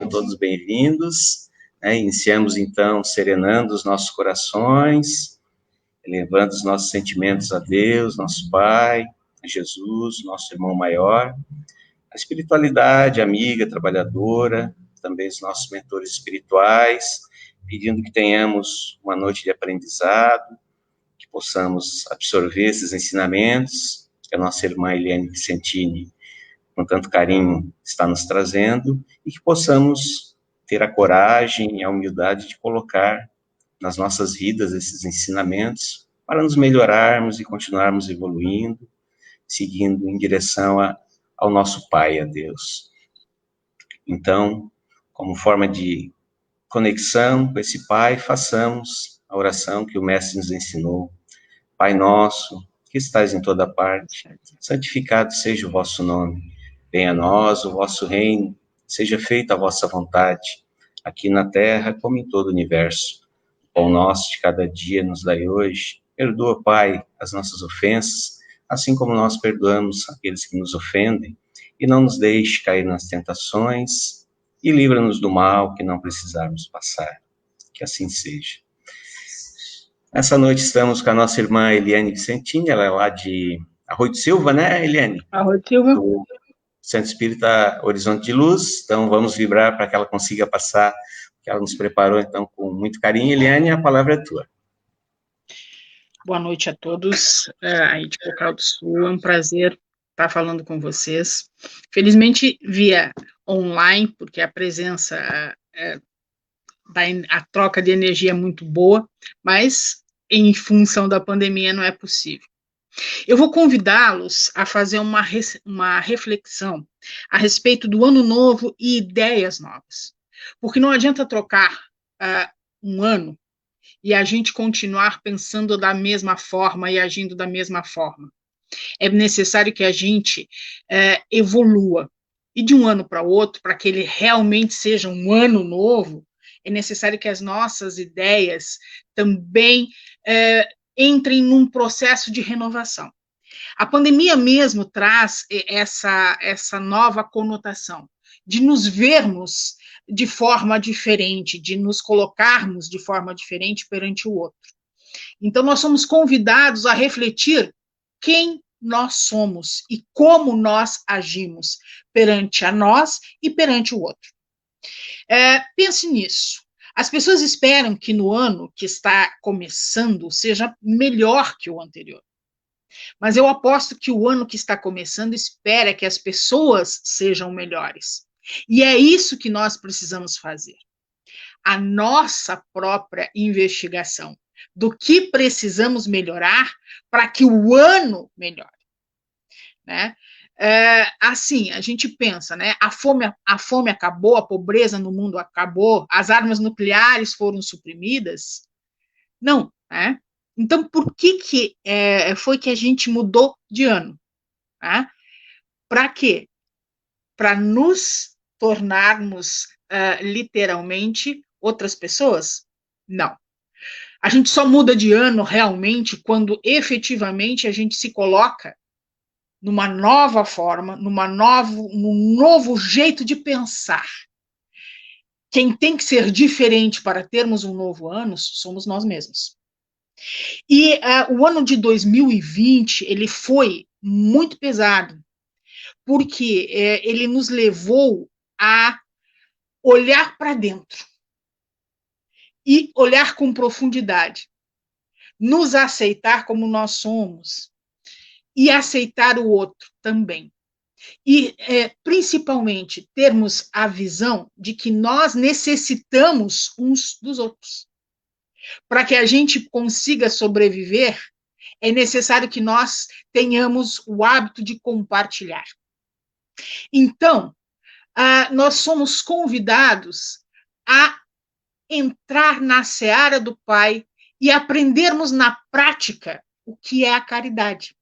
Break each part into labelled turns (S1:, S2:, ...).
S1: todos bem-vindos. Iniciamos, então, serenando os nossos corações, elevando os nossos sentimentos a Deus, nosso Pai, a Jesus, nosso irmão maior, a espiritualidade amiga, trabalhadora, também os nossos mentores espirituais, pedindo que tenhamos uma noite de aprendizado, que possamos absorver esses ensinamentos que a nossa irmã Eliane Vicentini, com tanto carinho, está nos trazendo, e que possamos ter a coragem e a humildade de colocar nas nossas vidas esses ensinamentos para nos melhorarmos e continuarmos evoluindo, seguindo em direção ao nosso Pai, a Deus. Então, como forma de conexão com esse Pai, façamos a oração que o Mestre nos ensinou. Pai nosso, que estais em toda parte, santificado seja o vosso nome. Venha a nós o vosso reino, seja feita a vossa vontade, aqui na terra como em todo o universo. O pão nosso de cada dia nos dai hoje. Perdoa, Pai, as nossas ofensas, assim como nós perdoamos aqueles que nos ofendem, e não nos deixe cair nas tentações, e livra-nos do mal que não precisarmos passar. Que assim seja. Nessa noite estamos com a nossa irmã Eliane Vicentini, ela é lá de Arroio do Silva, né, Eliane?
S2: Arroio do Silva.
S1: Do Centro Espírita Horizonte de Luz. Então vamos vibrar para que ela consiga passar, que ela nos preparou, então, com muito carinho. Eliane, a palavra é tua.
S2: Boa noite a todos, aí de Cocal do Sul, é um prazer estar falando com vocês. Felizmente via online, porque a presença, a troca de energia é muito boa, mas em função da pandemia não é possível. Eu vou convidá-los a fazer uma reflexão a respeito do ano novo e ideias novas, porque não adianta trocar um ano e a gente continuar pensando da mesma forma e agindo da mesma forma. É necessário que a gente evolua. E de um ano para o outro, para que ele realmente seja um ano novo, é necessário que as nossas ideias também entrem num processo de renovação. A pandemia mesmo traz essa nova conotação de nos vermos de forma diferente, de nos colocarmos de forma diferente perante o outro. Então, nós somos convidados a refletir quem nós somos e como nós agimos perante a nós e perante o outro. Pense nisso. As pessoas esperam que no ano que está começando seja melhor que o anterior. Mas eu aposto que o ano que está começando espera que as pessoas sejam melhores. E é isso que nós precisamos fazer. A nossa própria investigação do que precisamos melhorar para que o ano melhore. Né? Assim, a gente pensa, né? A fome acabou, a pobreza no mundo acabou, as armas nucleares foram suprimidas? Não, né? Então, por que foi que a gente mudou de ano? Né? Para quê? Para nos tornarmos literalmente outras pessoas? Não. A gente só muda de ano realmente quando efetivamente a gente se coloca numa nova forma, num novo jeito de pensar. Quem tem que ser diferente para termos um novo ano somos nós mesmos. E o ano de 2020, ele foi muito pesado, porque ele nos levou a olhar para dentro e olhar com profundidade, nos aceitar como nós somos e aceitar o outro também. E, principalmente, termos a visão de que nós necessitamos uns dos outros. Para que a gente consiga sobreviver, é necessário que nós tenhamos o hábito de compartilhar. Então, nós somos convidados a entrar na seara do Pai e aprendermos na prática o que é a caridade,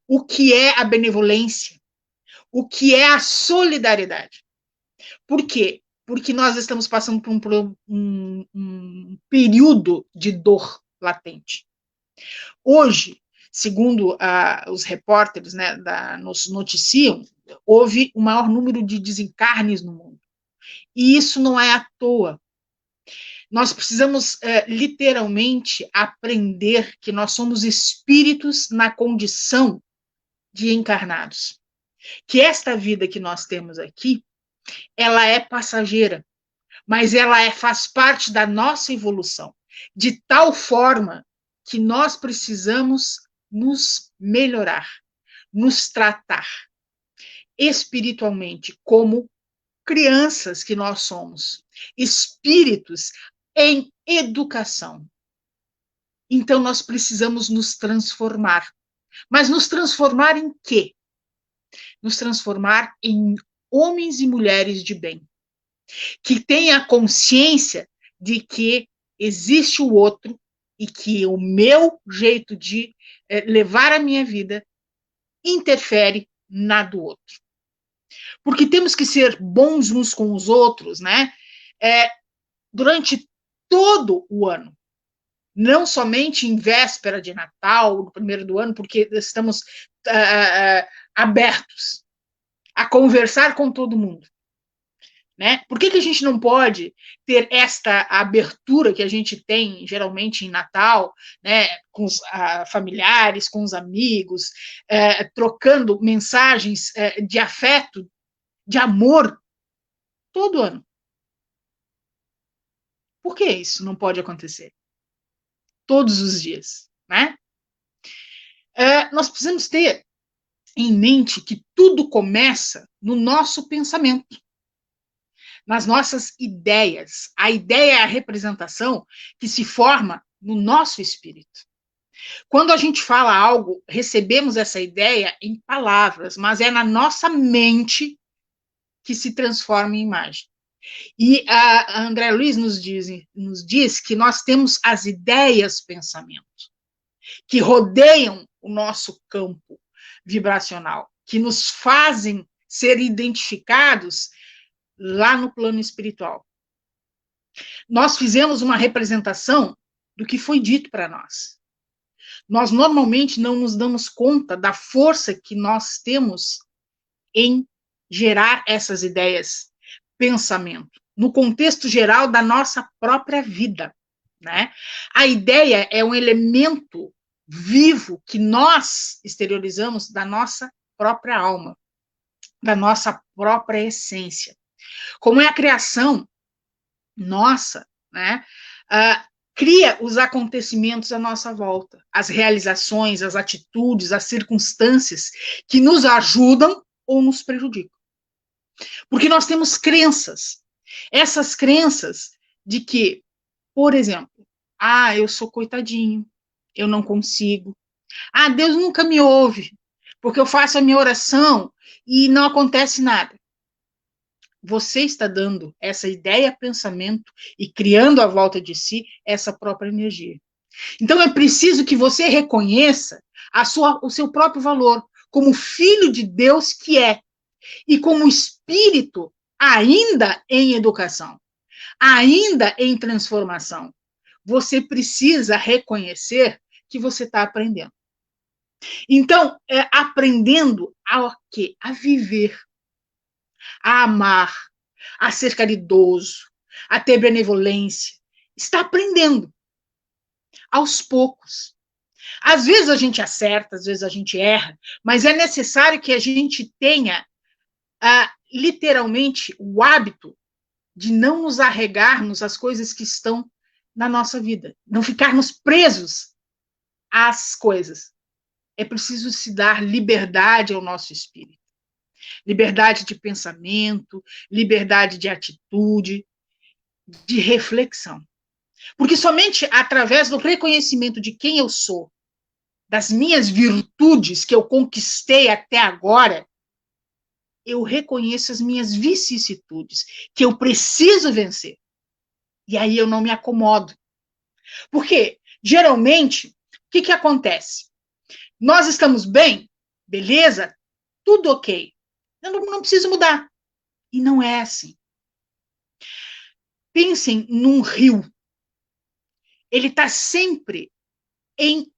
S2: o que é a benevolência, o que é a solidariedade. Por quê? Porque nós estamos passando por um período de dor latente. Hoje, segundo os repórteres, né, nos noticiam, houve o maior número de desencarnes no mundo. E isso não é à toa. Nós precisamos, literalmente, aprender que nós somos espíritos na condição de encarnados. Que esta vida que nós temos aqui, ela é passageira, mas ela faz parte da nossa evolução, de tal forma que nós precisamos nos melhorar, nos tratar espiritualmente como crianças que nós somos, espíritos em educação. Então, nós precisamos nos transformar. Mas nos transformar em quê? Nos transformar em homens e mulheres de bem, que tenham a consciência de que existe o outro e que o meu jeito de levar a minha vida interfere na do outro. Porque temos que ser bons uns com os outros, né? Durante todo o ano. Não somente em véspera de Natal, no primeiro do ano, porque estamos abertos a conversar com todo mundo. Né? Por que a gente não pode ter esta abertura que a gente tem, geralmente, em Natal, né? Com os familiares, com os amigos, trocando mensagens de afeto, de amor, todo ano? Por que isso não pode acontecer? Todos os dias, né? Nós precisamos ter em mente que tudo começa no nosso pensamento, nas nossas ideias. A ideia é a representação que se forma no nosso espírito. Quando a gente fala algo, recebemos essa ideia em palavras, mas é na nossa mente que se transforma em imagem. E a André Luiz nos diz que nós temos as ideias-pensamento, que rodeiam o nosso campo vibracional, que nos fazem ser identificados lá no plano espiritual. Nós fizemos uma representação do que foi dito para nós. Nós normalmente não nos damos conta da força que nós temos em gerar essas ideias, pensamento, no contexto geral da nossa própria vida, né? A ideia é um elemento vivo que nós exteriorizamos da nossa própria alma, da nossa própria essência. Como é a criação nossa, né? Cria os acontecimentos à nossa volta, as realizações, as atitudes, as circunstâncias que nos ajudam ou nos prejudicam. Porque nós temos crenças. Essas crenças de que, por exemplo, eu sou coitadinho, eu não consigo. Deus nunca me ouve, porque eu faço a minha oração e não acontece nada. Você está dando essa ideia, pensamento e criando à volta de si essa própria energia. Então é preciso que você reconheça o seu próprio valor como filho de Deus que é e como espírito ainda em educação, ainda em transformação. Você precisa reconhecer que você está aprendendo. Então, aprendendo a quê? A viver, a amar, a ser caridoso, a ter benevolência. Está aprendendo, aos poucos. Às vezes a gente acerta, às vezes a gente erra, mas é necessário que a gente tenha, literalmente, o hábito de não nos arregarmos às coisas que estão na nossa vida, não ficarmos presos às coisas. É preciso se dar liberdade ao nosso espírito. Liberdade de pensamento, liberdade de atitude, de reflexão. Porque somente através do reconhecimento de quem eu sou, das minhas virtudes que eu conquistei até agora, eu reconheço as minhas vicissitudes, que eu preciso vencer. E aí eu não me acomodo. Porque, geralmente, o que acontece? Nós estamos bem, beleza, tudo ok. Eu não preciso mudar. E não é assim. Pensem num rio. Ele está sempre em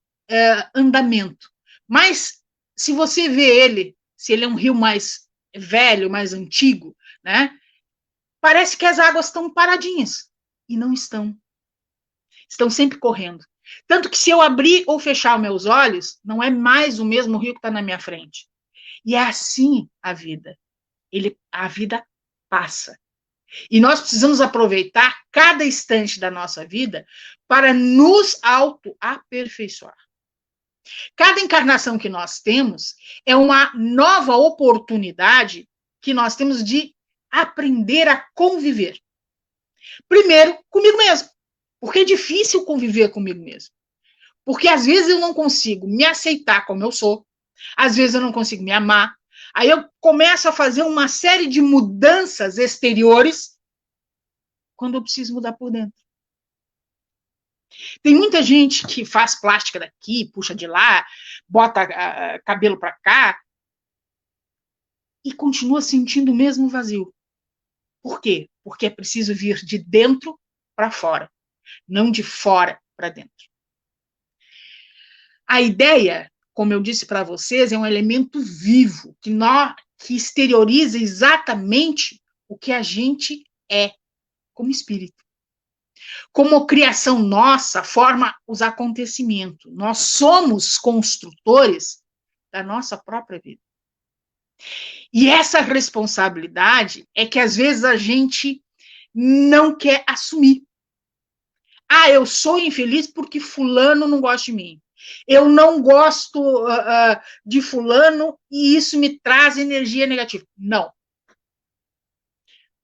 S2: andamento. Mas, se você vê ele, se ele é um rio mais velho, mais antigo, né? parece que as águas estão paradinhas. E não estão. Estão sempre correndo. Tanto que se eu abrir ou fechar meus olhos, não é mais o mesmo rio que está na minha frente. E é assim a vida. A vida passa. E nós precisamos aproveitar cada instante da nossa vida para nos auto-aperfeiçoar. Cada encarnação que nós temos é uma nova oportunidade que nós temos de aprender a conviver. Primeiro, comigo mesmo. Porque é difícil conviver comigo mesmo. Porque às vezes eu não consigo me aceitar como eu sou. Às vezes eu não consigo me amar. Aí eu começo a fazer uma série de mudanças exteriores quando eu preciso mudar por dentro. Tem muita gente que faz plástica daqui, puxa de lá, bota cabelo para cá e continua sentindo o mesmo vazio. Por quê? Porque é preciso vir de dentro para fora, não de fora para dentro. A ideia, como eu disse para vocês, é um elemento vivo que exterioriza exatamente o que a gente é como espírito. Como criação nossa, forma os acontecimentos. Nós somos construtores da nossa própria vida. E essa responsabilidade é que às vezes a gente não quer assumir. Ah, eu sou infeliz porque fulano não gosta de mim. Eu não gosto de fulano e isso me traz energia negativa. Não.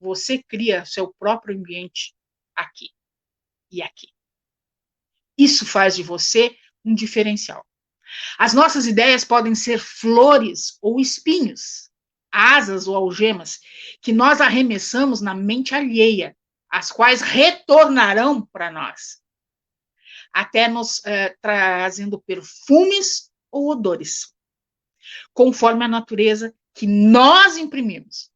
S2: Você cria seu próprio ambiente aqui e aqui. Isso faz de você um diferencial. As nossas ideias podem ser flores ou espinhos, asas ou algemas, que nós arremessamos na mente alheia, as quais retornarão para nós, até nos trazendo perfumes ou odores, conforme a natureza que nós imprimimos,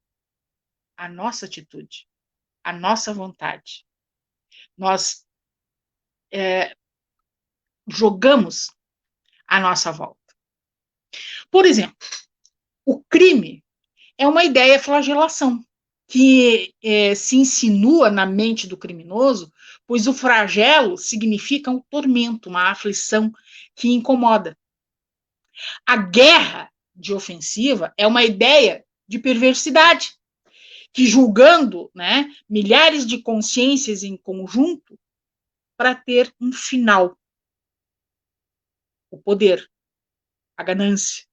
S2: a nossa atitude, a nossa vontade. Nós jogamos à nossa volta. Por exemplo, o crime é uma ideia flagelação, que se insinua na mente do criminoso, pois o flagelo significa um tormento, uma aflição que incomoda. A guerra de ofensiva é uma ideia de perversidade, que julgando, né, milhares de consciências em conjunto para ter um final. O poder, a ganância.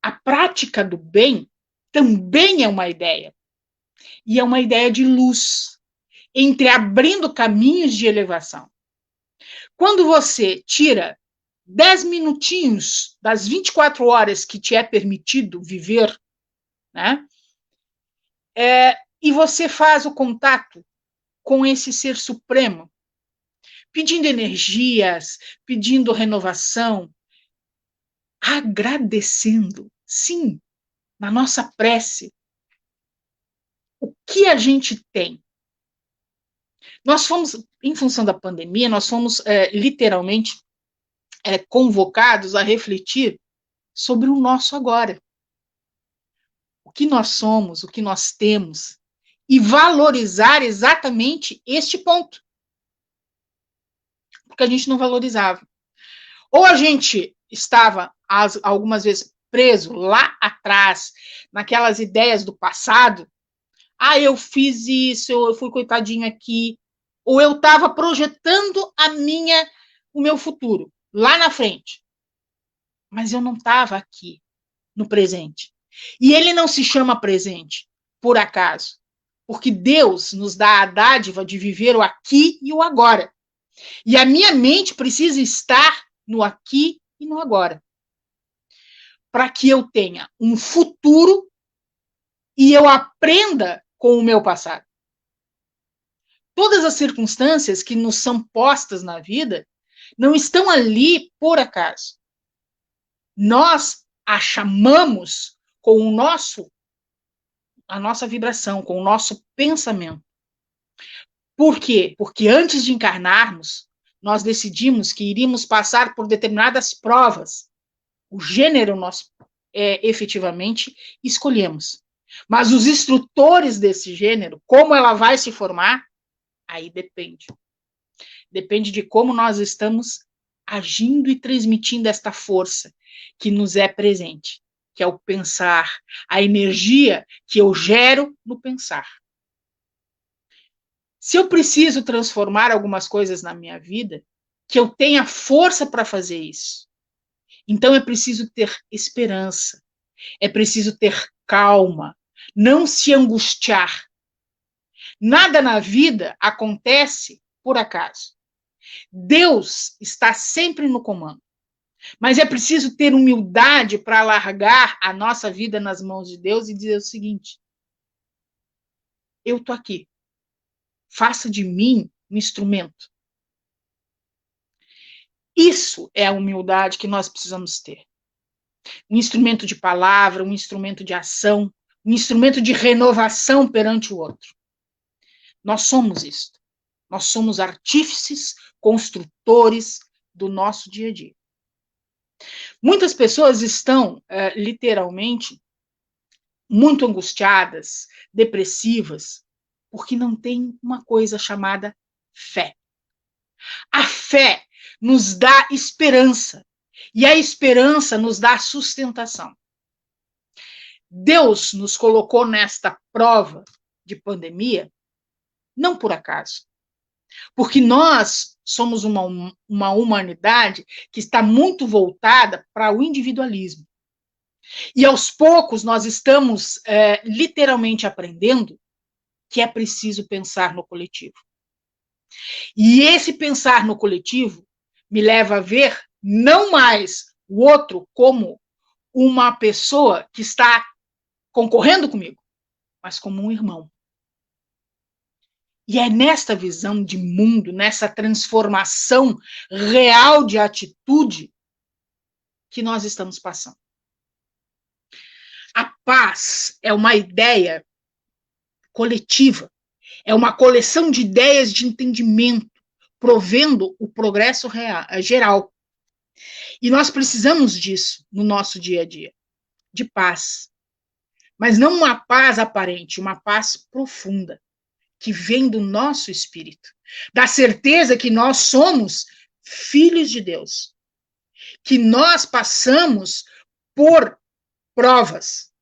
S2: A prática do bem também é uma ideia. E é uma ideia de luz, entreabrindo caminhos de elevação. Quando você tira 10 minutinhos das 24 horas que te é permitido viver, né, e você faz o contato com esse ser supremo, pedindo energias, pedindo renovação, agradecendo, sim, na nossa prece, o que a gente tem. Nós fomos, em função da pandemia, nós fomos literalmente convocados a refletir sobre o nosso agora. O que nós somos, o que nós temos, e valorizar exatamente este ponto. Porque a gente não valorizava. Ou a gente estava, algumas vezes, preso lá atrás, naquelas ideias do passado. Ah, eu fiz isso, eu fui coitadinho aqui. Ou eu estava projetando o meu futuro, lá na frente. Mas eu não estava aqui, no presente. E ele não se chama presente, por acaso. Porque Deus nos dá a dádiva de viver o aqui e o agora. E a minha mente precisa estar no aqui e no agora. Para que eu tenha um futuro e eu aprenda com o meu passado. Todas as circunstâncias que nos são postas na vida não estão ali por acaso. Nós a chamamos com a nossa vibração, com o nosso pensamento. Por quê? Porque antes de encarnarmos, nós decidimos que iríamos passar por determinadas provas. O gênero nós efetivamente escolhemos. Mas os instrutores desse gênero, como ela vai se formar, aí depende. Depende de como nós estamos agindo e transmitindo esta força que nos é presente, que é o pensar, a energia que eu gero no pensar. Se eu preciso transformar algumas coisas na minha vida, que eu tenha força para fazer isso. Então é preciso ter esperança, é preciso ter calma, não se angustiar. Nada na vida acontece por acaso. Deus está sempre no comando. Mas é preciso ter humildade para largar a nossa vida nas mãos de Deus e dizer o seguinte: eu estou aqui. Faça de mim um instrumento. Isso é a humildade que nós precisamos ter. Um instrumento de palavra, um instrumento de ação, um instrumento de renovação perante o outro. Nós somos isto. Nós somos artífices, construtores do nosso dia a dia. Muitas pessoas estão, literalmente, muito angustiadas, depressivas, porque não têm uma coisa chamada fé. A fé nos dá esperança, e a esperança nos dá sustentação. Deus nos colocou nesta prova de pandemia, não por acaso, porque nós somos uma humanidade que está muito voltada para o individualismo. E aos poucos nós estamos literalmente aprendendo que é preciso pensar no coletivo. E esse pensar no coletivo me leva a ver não mais o outro como uma pessoa que está concorrendo comigo, mas como um irmão. E é nesta visão de mundo, nessa transformação real de atitude que nós estamos passando. A paz é uma ideia coletiva, é uma coleção de ideias de entendimento, provendo o progresso geral. E nós precisamos disso no nosso dia a dia, de paz. Mas não uma paz aparente, uma paz profunda, que vem do nosso espírito, da certeza que nós somos filhos de Deus, que nós passamos por provas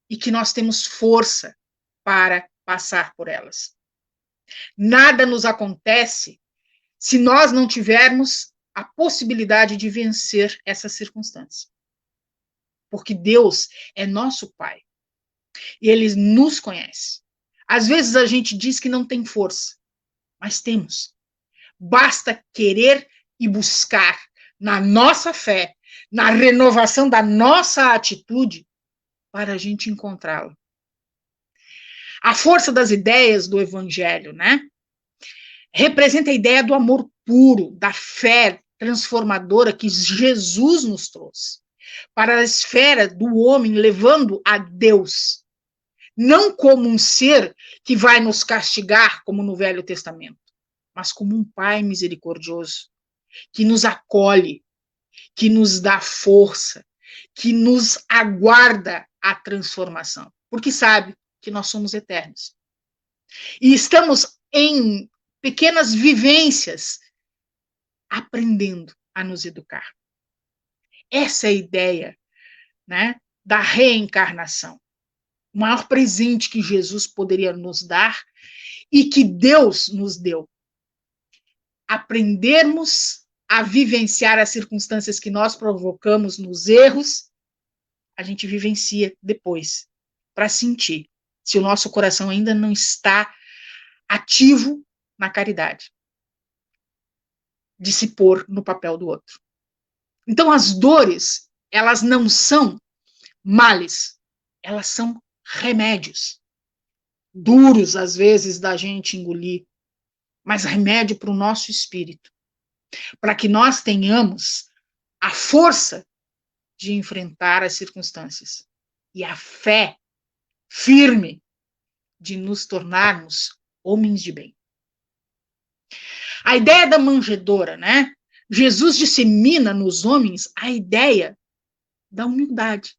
S2: e que nós temos força para passar por elas. Nada nos acontece se nós não tivermos a possibilidade de vencer essa circunstância. Porque Deus é nosso Pai. E Ele nos conhece. Às vezes a gente diz que não tem força, mas temos. Basta querer e buscar na nossa fé, na renovação da nossa atitude, para a gente encontrá-la. A força das ideias do Evangelho, né? Representa a ideia do amor puro, da fé transformadora que Jesus nos trouxe para a esfera do homem, levando a Deus, não como um ser que vai nos castigar, como no Velho Testamento, mas como um Pai misericordioso, que nos acolhe, que nos dá força, que nos aguarda a transformação, porque sabe que nós somos eternos. E estamos em pequenas vivências, aprendendo a nos educar. Essa é a ideia, né, da reencarnação. O maior presente que Jesus poderia nos dar e que Deus nos deu. Aprendermos a vivenciar as circunstâncias que nós provocamos nos erros, a gente vivencia depois, para sentir se o nosso coração ainda não está ativo na caridade, de se pôr no papel do outro. Então, as dores, elas não são males, elas são remédios. Duros, às vezes, da gente engolir, mas remédio para o nosso espírito, para que nós tenhamos a força de enfrentar as circunstâncias e a fé firme de nos tornarmos homens de bem. A ideia da manjedoura, né? Jesus dissemina nos homens a ideia da humildade.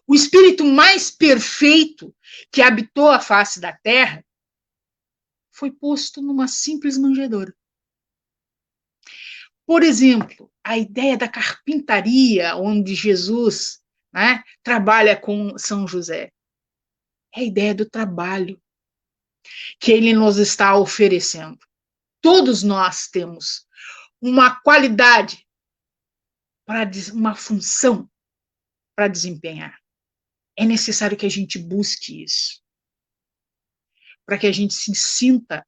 S2: O espírito mais perfeito que habitou a face da terra foi posto numa simples manjedoura. Por exemplo, a ideia da carpintaria, onde Jesus, né, trabalha com São José, é a ideia do trabalho que ele nos está oferecendo. Todos nós temos uma qualidade, uma função para desempenhar. É necessário que a gente busque isso, para que a gente se sinta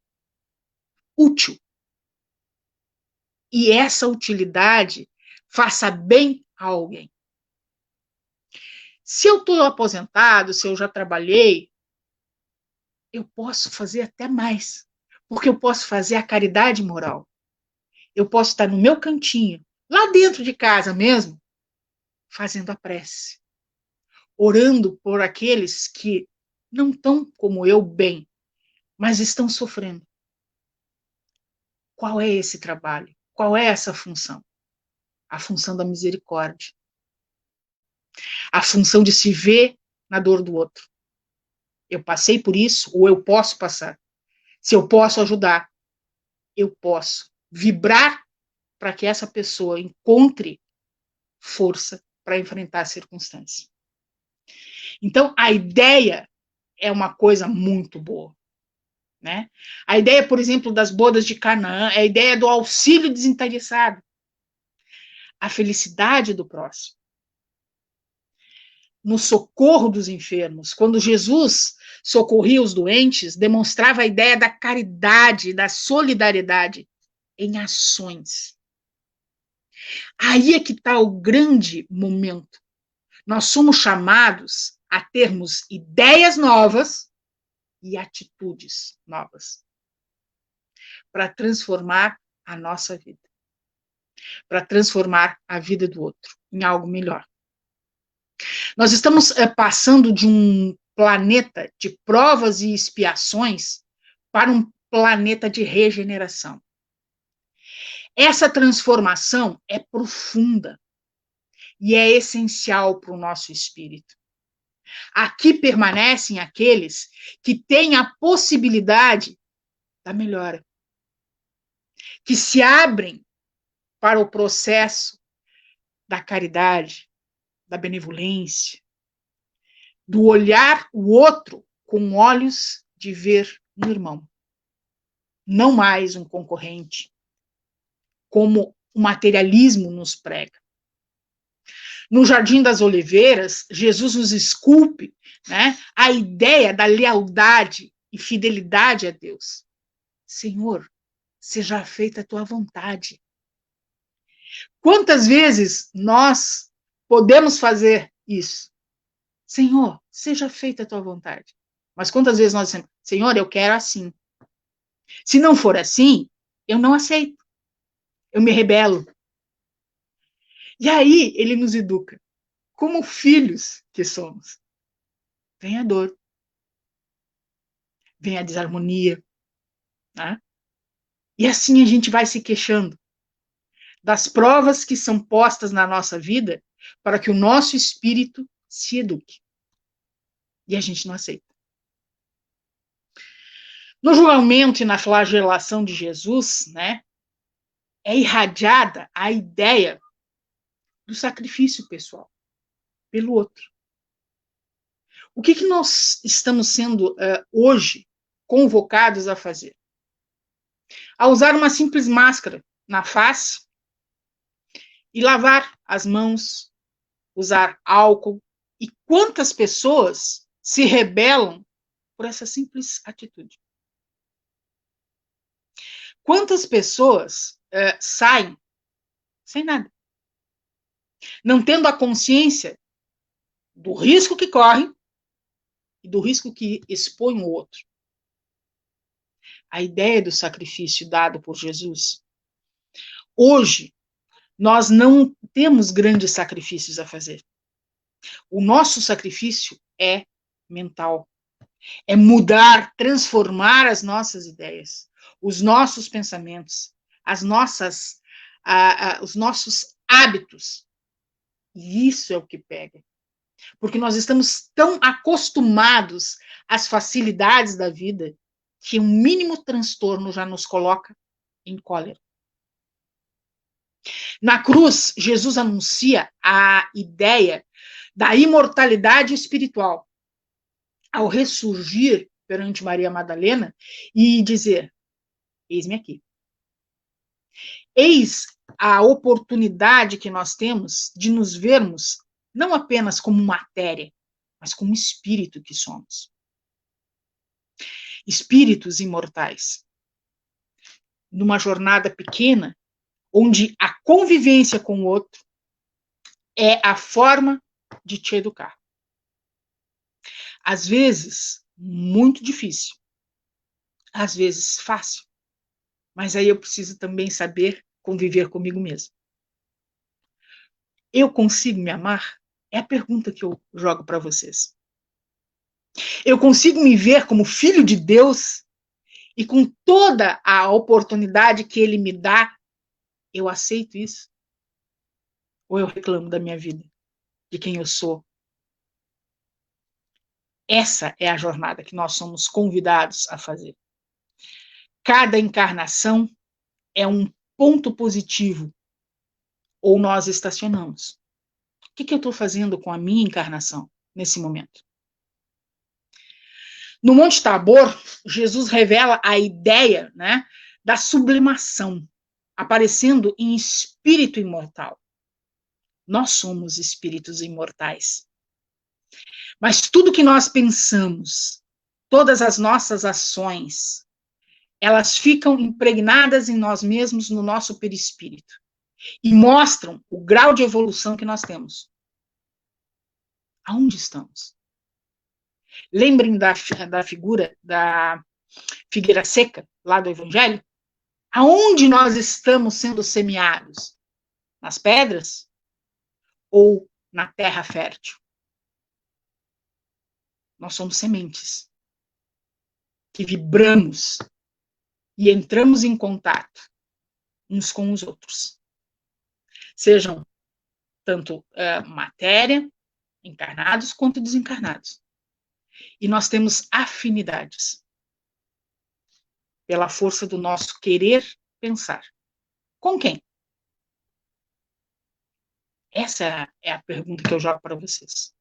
S2: útil. E essa utilidade faça bem a alguém. Se eu estou aposentado, se eu já trabalhei, eu posso fazer até mais, porque eu posso fazer a caridade moral. Eu posso estar no meu cantinho, lá dentro de casa mesmo, fazendo a prece, orando por aqueles que não estão como eu bem, mas estão sofrendo. Qual é esse trabalho? Qual é essa função? A função da misericórdia. A função de se ver na dor do outro. Eu passei por isso, ou eu posso passar. Se eu posso ajudar, eu posso vibrar para que essa pessoa encontre força para enfrentar a circunstância. Então, a ideia é uma coisa muito boa. Né? A ideia, por exemplo, das bodas de Canaã, é a ideia do auxílio desinteressado, a felicidade do próximo, no socorro dos enfermos. Quando Jesus socorria os doentes, demonstrava a ideia da caridade, da solidariedade em ações. Aí é que está o grande momento. Nós somos chamados a termos ideias novas e atitudes novas para transformar a nossa vida, para transformar a vida do outro em algo melhor. Nós estamos passando de um planeta de provas e expiações para um planeta de regeneração. Essa transformação é profunda e é essencial para o nosso espírito. Aqui permanecem aqueles que têm a possibilidade da melhora, que se abrem para o processo da caridade, da benevolência, do olhar o outro com olhos de ver um irmão, não mais um concorrente, como o materialismo nos prega. No Jardim das Oliveiras, Jesus nos esculpe, né, a ideia da lealdade e fidelidade a Deus. Senhor, seja feita a tua vontade. Quantas vezes nós podemos fazer isso? Senhor, seja feita a tua vontade. Mas quantas vezes nós dizemos, Senhor, eu quero assim. Se não for assim, eu não aceito. Eu me rebelo. E aí ele nos educa, como filhos que somos. Vem a dor. Vem a desarmonia. Né? E assim a gente vai se queixando das provas que são postas na nossa vida para que o nosso espírito se eduque. E a gente não aceita. No julgamento e na flagelação de Jesus, né, é irradiada a ideia do sacrifício pessoal pelo outro. O que nós estamos sendo hoje convocados a fazer? A usar uma simples máscara na face e lavar as mãos, usar álcool. E quantas pessoas se rebelam por essa simples atitude? Quantas pessoas saem sem nada, não tendo a consciência do risco que correm e do risco que expõe o outro? A ideia do sacrifício dado por Jesus. Hoje, nós não temos grandes sacrifícios a fazer. O nosso sacrifício é mental. É mudar, transformar as nossas ideias, os nossos pensamentos, os nossos hábitos. E isso é o que pega. Porque nós estamos tão acostumados às facilidades da vida que um mínimo transtorno já nos coloca em cólera. Na cruz, Jesus anuncia a ideia da imortalidade espiritual ao ressurgir perante Maria Madalena e dizer: eis-me aqui. Eis a oportunidade que nós temos de nos vermos não apenas como matéria, mas como espírito que somos. Espíritos imortais. Numa jornada pequena, onde a convivência com o outro é a forma de te educar. Às vezes, muito difícil. Às vezes, fácil. Mas aí eu preciso também saber conviver comigo mesmo. Eu consigo me amar? É a pergunta que eu jogo para vocês. Eu consigo me ver como filho de Deus e com toda a oportunidade que Ele me dá, eu aceito isso? Ou eu reclamo da minha vida, de quem eu sou? Essa é a jornada que nós somos convidados a fazer. Cada encarnação é um ponto positivo, ou nós estacionamos. O que eu estou fazendo com a minha encarnação nesse momento? No Monte Tabor, Jesus revela a ideia, né, da sublimação, aparecendo em espírito imortal. Nós somos espíritos imortais. Mas tudo que nós pensamos, todas as nossas ações, elas ficam impregnadas em nós mesmos, no nosso perispírito, e mostram o grau de evolução que nós temos. Aonde estamos? Lembrem da figura da figueira seca, lá do Evangelho? Aonde nós estamos sendo semeados? Nas pedras? Ou na terra fértil? Nós somos sementes que vibramos e entramos em contato uns com os outros. Sejam tanto matéria, encarnados, quanto desencarnados. E nós temos afinidades pela força do nosso querer pensar. Com quem? Essa é a pergunta que eu jogo para vocês.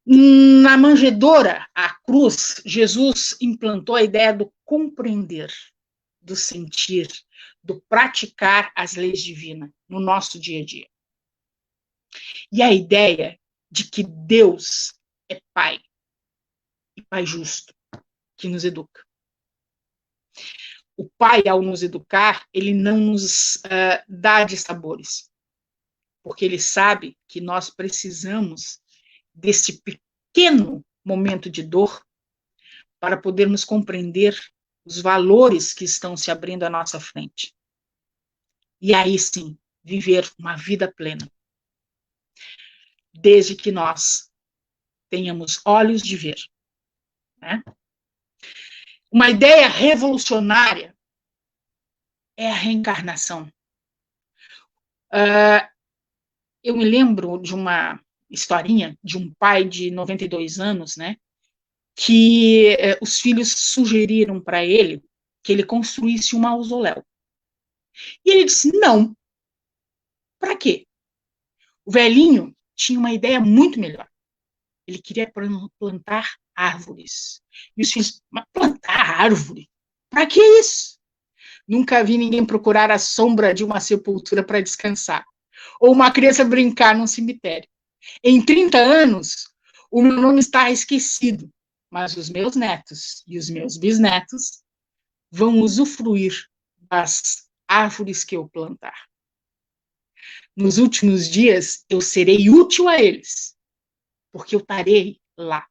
S2: Na manjedoura, a cruz, Jesus implantou a ideia do compreender, do sentir, do praticar as leis divinas no nosso dia a dia. E a ideia de que Deus é Pai, e Pai justo, que nos educa. O Pai, ao nos educar, ele não nos dá dissabores, porque ele sabe que nós precisamos desse pequeno momento de dor para podermos compreender os valores que estão se abrindo à nossa frente. E aí sim, viver uma vida plena. Desde que nós tenhamos olhos de ver. Né? Uma ideia revolucionária é a reencarnação. Eu me lembro de uma historinha de um pai de 92 anos, né, que os filhos sugeriram para ele que ele construísse um mausoléu. E ele disse, não. Para quê? O velhinho tinha uma ideia muito melhor. Ele queria plantar árvores. E os filhos, mas plantar árvore? Para que isso? Nunca vi ninguém procurar a sombra de uma sepultura para descansar. Ou uma criança brincar num cemitério. Em 30 anos, o meu nome está esquecido, mas os meus netos e os meus bisnetos vão usufruir das árvores que eu plantar. Nos últimos dias, eu serei útil a eles, porque eu estarei lá.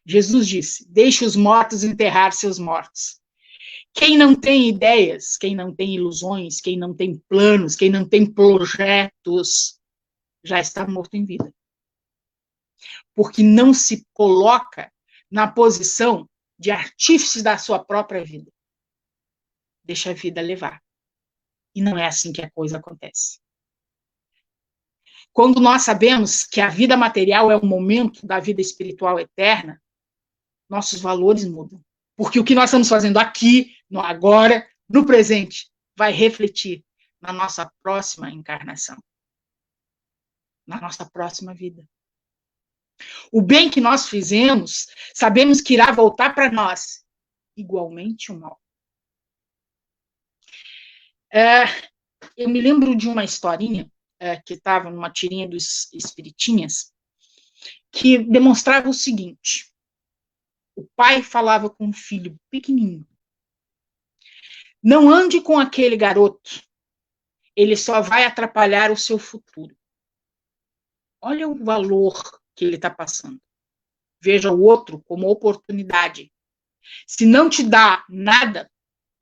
S2: Jesus disse, deixe os mortos enterrar seus mortos. Quem não tem ideias, quem não tem ilusões, quem não tem planos, quem não tem projetos, já está morto em vida. Porque não se coloca na posição de artífice da sua própria vida. Deixa a vida levar. E não é assim que a coisa acontece. Quando nós sabemos que a vida material é um momento da vida espiritual eterna, nossos valores mudam. Porque o que nós estamos fazendo aqui, no agora, no presente, vai refletir na nossa próxima encarnação, na nossa próxima vida. O bem que nós fizemos, sabemos que irá voltar para nós, igualmente o mal. Eu me lembro de uma historinha que estava numa tirinha dos Espiritinhas, que demonstrava o seguinte: o pai falava com o filho pequenininho: não ande com aquele garoto, ele só vai atrapalhar o seu futuro. Olha o valor que ele está passando. Veja o outro como oportunidade. Se não te dá nada,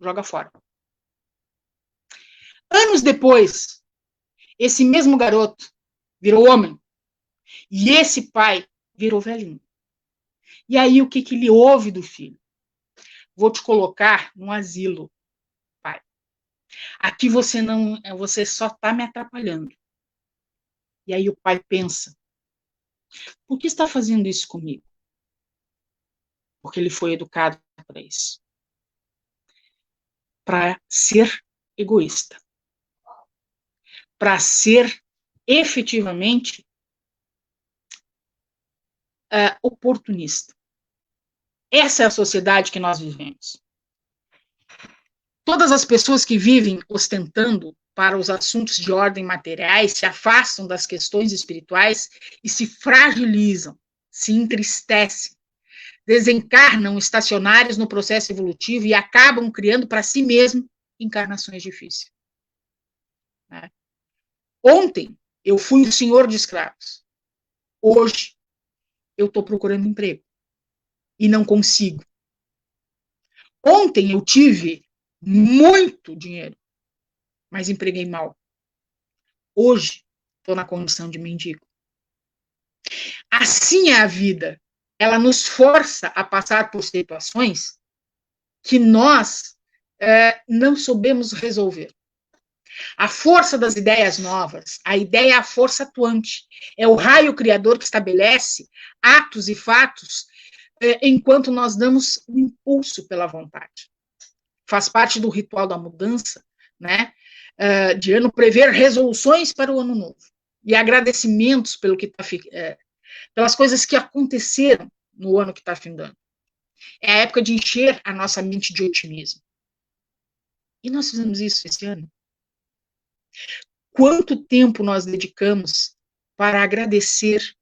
S2: joga fora. Anos depois, esse mesmo garoto virou homem. E esse pai virou velhinho. E aí, o que ele ouve do filho? Vou te colocar num asilo, pai. Aqui você só está me atrapalhando. E aí o pai pensa: por que está fazendo isso comigo? Porque ele foi educado para isso. Para ser egoísta. Para ser efetivamente oportunista. Essa é a sociedade que nós vivemos. Todas as pessoas que vivem ostentando para os assuntos de ordem materiais se afastam das questões espirituais e se fragilizam, se entristecem, desencarnam estacionários no processo evolutivo e acabam criando para si mesmo encarnações difíceis. Ontem eu fui o senhor de escravos. Hoje eu estou procurando emprego e não consigo. Ontem eu tive muito dinheiro, mas empreguei mal. Hoje estou na condição de mendigo. Assim é a vida. Ela nos força a passar por situações que nós não soubemos resolver. A força das ideias novas, a ideia é a força atuante, é o raio criador que estabelece atos e fatos enquanto nós damos um impulso pela vontade. Faz parte do ritual da mudança, né, de ano, prever resoluções para o ano novo e agradecimentos pelo que pelas coisas que aconteceram no ano que está findando. É a época de encher a nossa mente de otimismo. E nós fizemos isso esse ano. Quanto tempo nós dedicamos para agradecer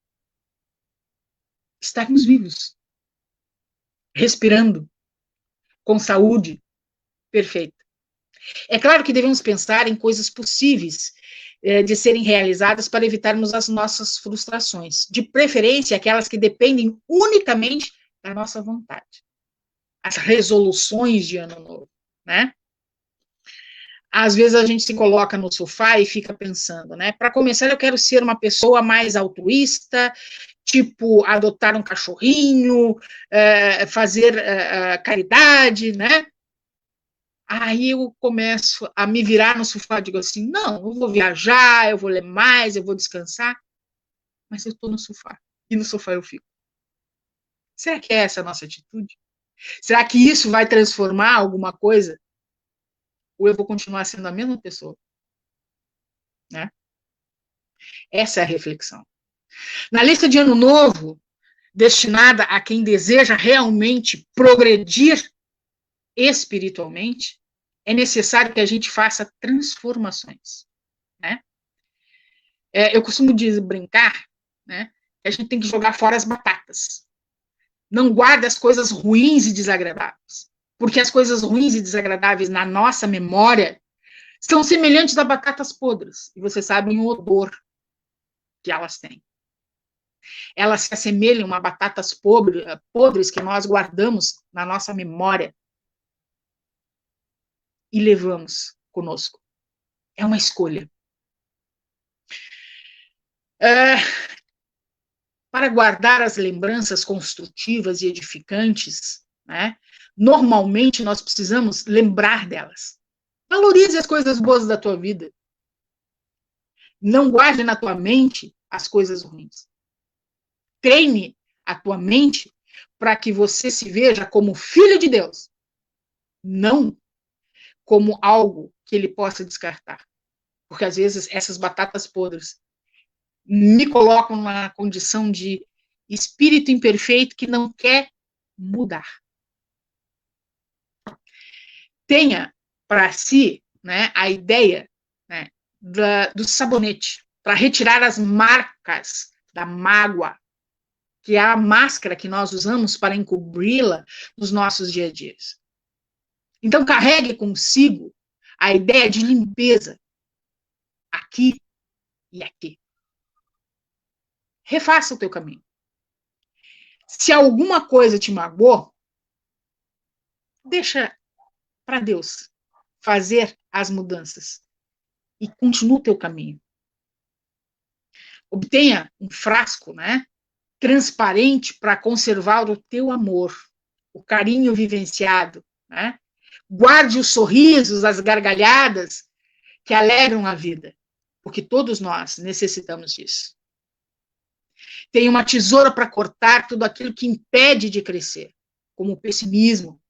S2: estarmos vivos, respirando, com saúde perfeita? É claro que devemos pensar em coisas possíveis de serem realizadas para evitarmos as nossas frustrações, de preferência aquelas que dependem unicamente da nossa vontade. As resoluções de ano novo, né? Às vezes a gente se coloca no sofá e fica pensando, né? Para começar, eu quero ser uma pessoa mais altruísta, tipo, adotar um cachorrinho, fazer caridade, né? Aí eu começo a me virar no sofá e digo assim: não, eu vou viajar, eu vou ler mais, eu vou descansar. Mas eu estou no sofá, e no sofá eu fico. Será que é essa a nossa atitude? Será que isso vai transformar alguma coisa? Ou eu vou continuar sendo a mesma pessoa? Né? Essa é a reflexão. Na lista de ano novo, destinada a quem deseja realmente progredir espiritualmente, é necessário que a gente faça transformações. Né? Eu costumo brincar, né, que a gente tem que jogar fora as batatas. Não guarde as coisas ruins e desagradáveis. Porque as coisas ruins e desagradáveis na nossa memória são semelhantes a batatas podres. E vocês sabem o odor que elas têm. Elas se assemelham a batatas podres que nós guardamos na nossa memória e levamos conosco. É uma escolha. Para guardar as lembranças construtivas e edificantes, né, normalmente nós precisamos lembrar delas. Valorize as coisas boas da tua vida. Não guarde na tua mente as coisas ruins. Treine a tua mente para que você se veja como filho de Deus, não como algo que ele possa descartar. Porque às vezes essas batatas podres me colocam numa condição de espírito imperfeito que não quer mudar. Tenha para si, né, a ideia, né, do sabonete para retirar as marcas da mágoa, que é a máscara que nós usamos para encobri-la nos nossos dia a dias. Então, carregue consigo a ideia de limpeza aqui e aqui. Refaça o teu caminho. Se alguma coisa te magoou, deixa para Deus fazer as mudanças e continua o teu caminho. Obtenha um frasco, né, transparente para conservar o teu amor, o carinho vivenciado, né? Guarde os sorrisos, as gargalhadas que alegram a vida, porque todos nós necessitamos disso. Tenha uma tesoura para cortar tudo aquilo que impede de crescer, como o pessimismo,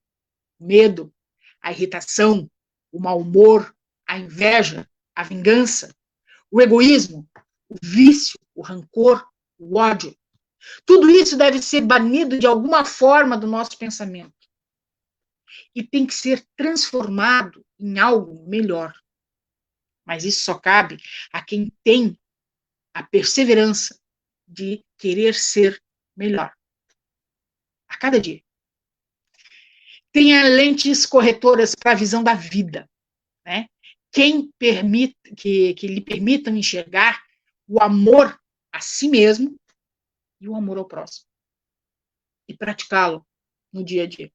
S2: o medo, a irritação, o mau humor, a inveja, a vingança, o egoísmo, o vício, o rancor, o ódio. Tudo isso deve ser banido de alguma forma do nosso pensamento. E tem que ser transformado em algo melhor. Mas isso só cabe a quem tem a perseverança de querer ser melhor. A cada dia. Tenha lentes corretoras para a visão da vida, né? Que lhe permitam enxergar o amor a si mesmo e o amor ao próximo. E praticá-lo no dia a dia.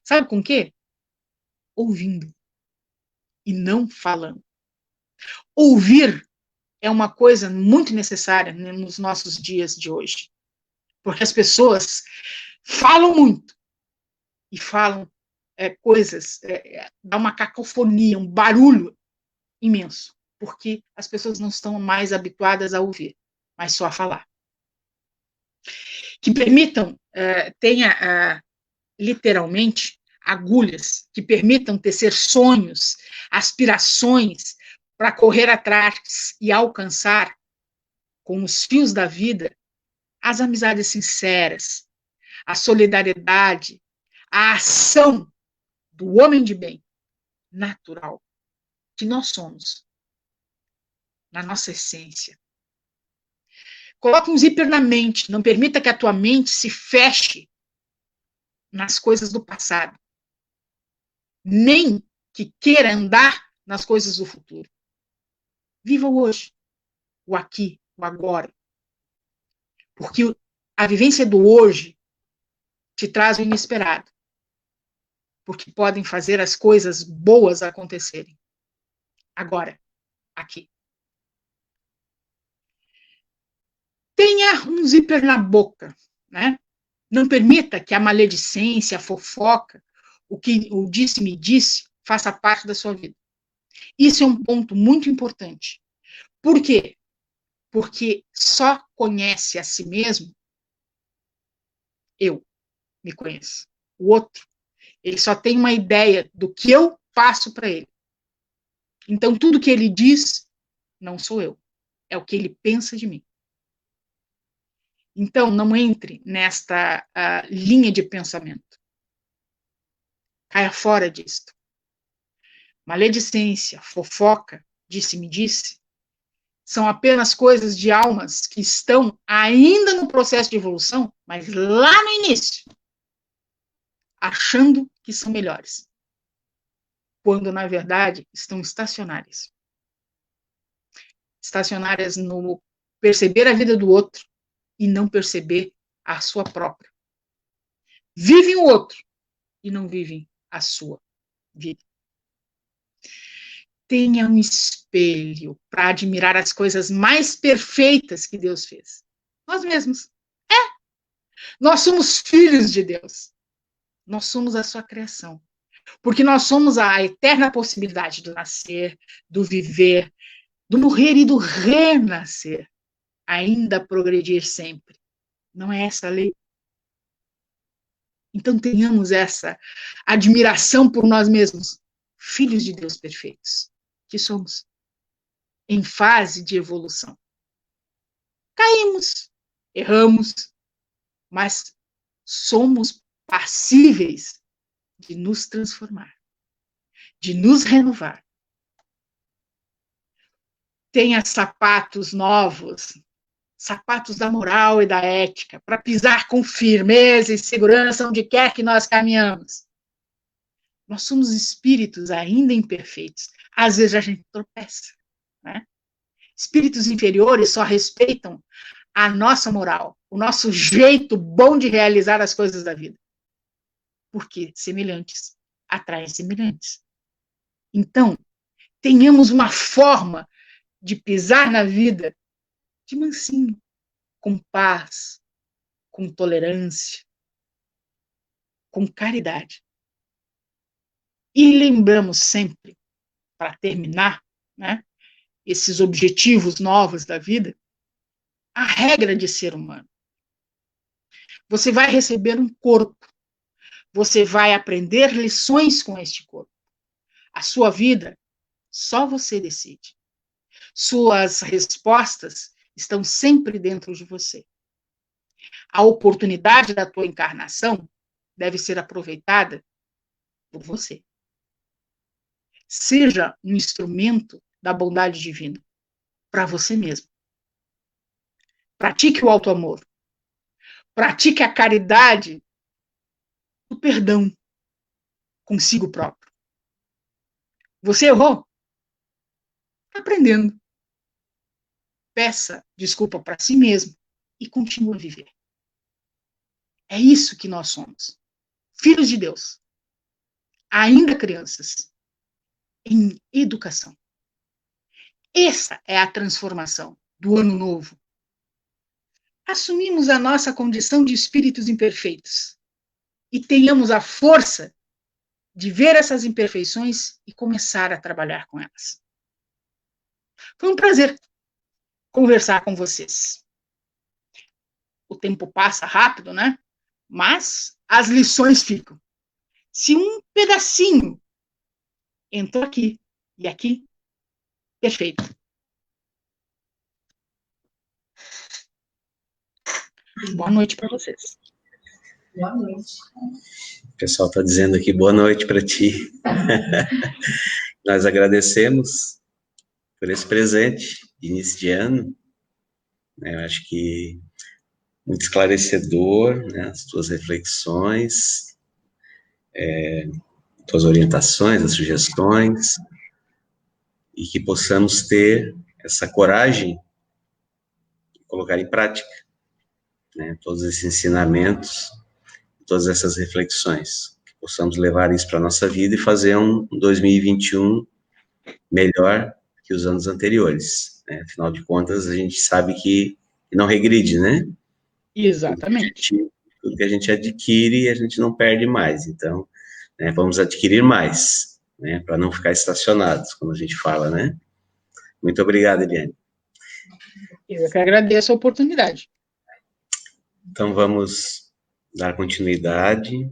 S2: Sabe com o quê? Ouvindo. E não falando. Ouvir é uma coisa muito necessária, né, nos nossos dias de hoje. Porque as pessoas falam muito. E falam coisas, dá uma cacofonia, um barulho imenso. Porque as pessoas não estão mais habituadas a ouvir, mas só a falar. Que permitam, tenha literalmente agulhas, que permitam tecer sonhos, aspirações, para correr atrás e alcançar, com os fios da vida, as amizades sinceras, a solidariedade, a ação do homem de bem, natural, que nós somos, na nossa essência. Coloque um zíper na mente, não permita que a tua mente se feche nas coisas do passado, nem que queira andar nas coisas do futuro. Viva o hoje, o aqui, o agora. Porque a vivência do hoje te traz o inesperado. Porque podem fazer as coisas boas acontecerem. Agora, aqui. Tenha um zíper na boca, né? Não permita que a maledicência, a fofoca, o disse-me-disse, faça parte da sua vida. Isso é um ponto muito importante. Por quê? Porque só conhece a si mesmo, eu me conheço. O outro, ele só tem uma ideia do que eu passo para ele. Então, tudo que ele diz, não sou eu. É o que ele pensa de mim. Então, não entre nesta linha de pensamento. Caia fora disto. Maledicência, fofoca, disse-me-disse, são apenas coisas de almas que estão ainda no processo de evolução, mas lá no início, achando que são melhores, quando, na verdade, estão estacionárias. Estacionárias no perceber a vida do outro e não perceber a sua própria. Vivem o outro e não vivem a sua vida. Tenha um espelho para admirar as coisas mais perfeitas que Deus fez. Nós mesmos. Nós somos filhos de Deus. Nós somos a sua criação. Porque nós somos a eterna possibilidade do nascer, do viver, do morrer e do renascer, ainda progredir sempre. Não é essa a lei? Então tenhamos essa admiração por nós mesmos, filhos de Deus perfeitos, que somos, em fase de evolução. Caímos, erramos, mas somos passíveis de nos transformar, de nos renovar. Tenha sapatos novos, sapatos da moral e da ética, para pisar com firmeza e segurança onde quer que nós caminhamos. Nós somos espíritos ainda imperfeitos. Às vezes a gente tropeça, né? Espíritos inferiores só respeitam a nossa moral, o nosso jeito bom de realizar as coisas da vida. Porque semelhantes atraem semelhantes. Então, tenhamos uma forma de pisar na vida de mansinho, com paz, com tolerância, com caridade. E lembramos sempre, para terminar, né, esses objetivos novos da vida, a regra de ser humano. Você vai receber um corpo, você vai aprender lições com este corpo. A sua vida, só você decide. Suas respostas estão sempre dentro de você. A oportunidade da tua encarnação deve ser aproveitada por você. Seja um instrumento da bondade divina para você mesmo. Pratique o auto-amor. Pratique a caridade, o perdão consigo próprio. Você errou? Aprendendo. Peça desculpa para si mesmo e continue a viver. É isso que nós somos. Filhos de Deus. Ainda crianças. Em educação. Essa é a transformação do ano novo. Assumimos a nossa condição de espíritos imperfeitos e tenhamos a força de ver essas imperfeições e começar a trabalhar com elas. Foi um prazer conversar com vocês. O tempo passa rápido, né? Mas as lições ficam. Se um pedacinho entrou aqui e aqui, perfeito. Boa noite para vocês.
S3: Boa noite.
S1: O pessoal está dizendo aqui, boa noite para ti. Nós agradecemos por esse presente de início de ano. Eu acho que muito esclarecedor, né, as tuas reflexões, tuas orientações, as sugestões, e que possamos ter essa coragem de colocar em prática, né, todos esses ensinamentos, todas essas reflexões, que possamos levar isso para a nossa vida e fazer um 2021 melhor que os anos anteriores, né? Afinal de contas, a gente sabe que não regride, né?
S2: Exatamente.
S1: Tudo que a gente adquire, a gente não perde mais. Então, né, vamos adquirir mais, né, para não ficar estacionados, como a gente fala, né? Muito obrigado, Eliane.
S2: Eu que agradeço a oportunidade.
S1: Então, vamos dar continuidade,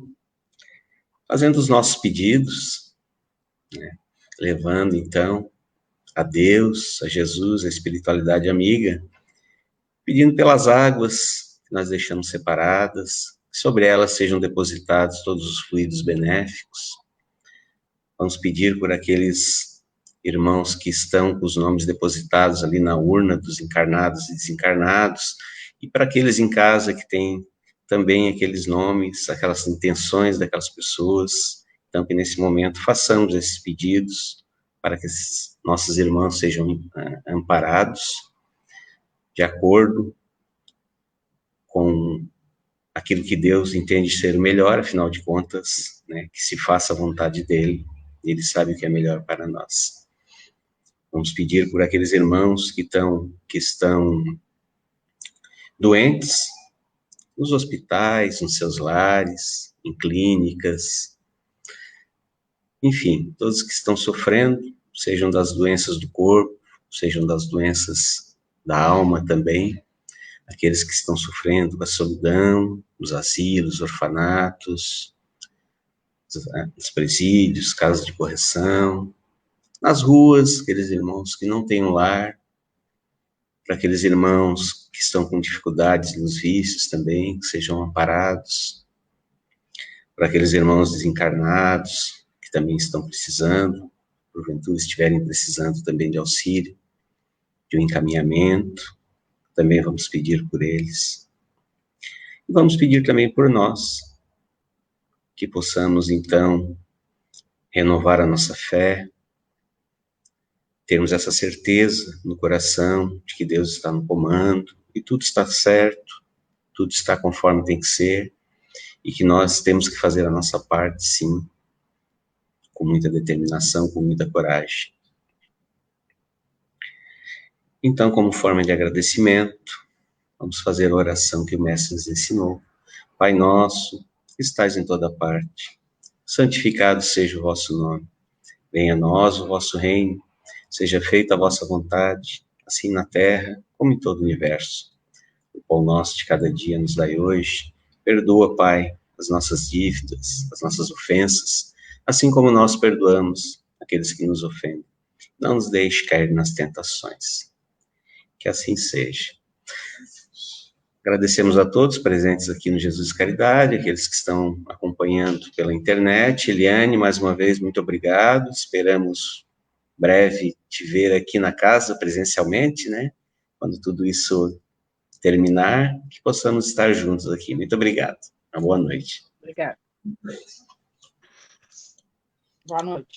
S1: fazendo os nossos pedidos, né, levando, então, a Deus, a Jesus, a espiritualidade amiga, pedindo pelas águas que nós deixamos separadas, que sobre elas sejam depositados todos os fluidos benéficos. Vamos pedir por aqueles irmãos que estão com os nomes depositados ali na urna dos encarnados e desencarnados, e para aqueles em casa que têm também aqueles nomes, aquelas intenções daquelas pessoas. Então, que nesse momento façamos esses pedidos para que esses nossos irmãos sejam amparados de acordo com aquilo que Deus entende ser o melhor, afinal de contas, né, que se faça a vontade dele, ele sabe o que é melhor para nós. Vamos pedir por aqueles irmãos que estão doentes, nos hospitais, nos seus lares, em clínicas, enfim, todos que estão sofrendo, sejam das doenças do corpo, sejam das doenças da alma também, aqueles que estão sofrendo com a solidão, os asilos, orfanatos, os presídios, casas de correção, nas ruas, aqueles irmãos que não têm um lar, para aqueles irmãos que estão com dificuldades nos vícios também, que sejam amparados, para aqueles irmãos desencarnados, que também estão precisando, porventura estiverem precisando também de auxílio, de um encaminhamento, também vamos pedir por eles. E vamos pedir também por nós, que possamos então renovar a nossa fé, termos essa certeza no coração de que Deus está no comando e tudo está certo, tudo está conforme tem que ser e que nós temos que fazer a nossa parte, sim, com muita determinação, com muita coragem. Então, como forma de agradecimento, vamos fazer a oração que o Mestre nos ensinou. Pai nosso, que estais em toda parte, santificado seja o vosso nome. Venha a nós o vosso reino, seja feita a vossa vontade, assim na terra como em todo o universo. O pão nosso de cada dia nos dai hoje. Perdoa, Pai, as nossas dívidas, as nossas ofensas, assim como nós perdoamos aqueles que nos ofendem. Não nos deixe cair nas tentações. Que assim seja. Agradecemos a todos presentes aqui no Jesus Caridade, aqueles que estão acompanhando pela internet. Eliane, mais uma vez, muito obrigado. Esperamos breve te ver aqui na casa presencialmente, né? Quando tudo isso terminar, que possamos estar juntos aqui. Muito obrigado. Uma boa noite.
S2: Obrigada. Boa noite.